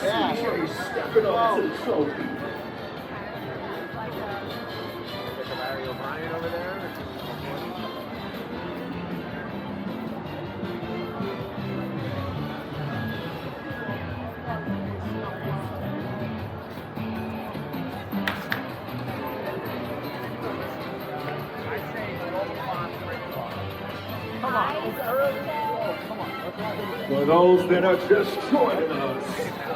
CHICHI stepping up to the trophy. Over there. For those that are just joining us,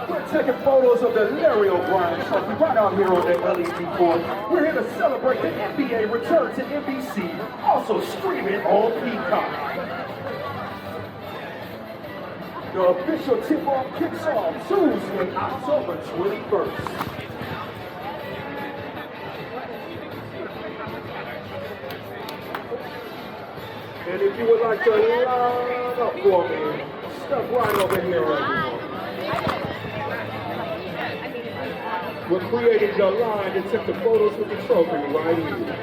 we're taking photos of the Larry O'Brien trophy right out here on the LED board. We're here to celebrate the NBA return to NBC, also streaming on Peacock. The official tip-off kicks off Tuesday, October 21st. And if you would like to line up for me, step right over here. We're creating the line to take the photos with the trophy right here.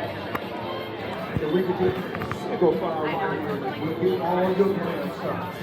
And we can just single file right here. We'll get all your grand shots.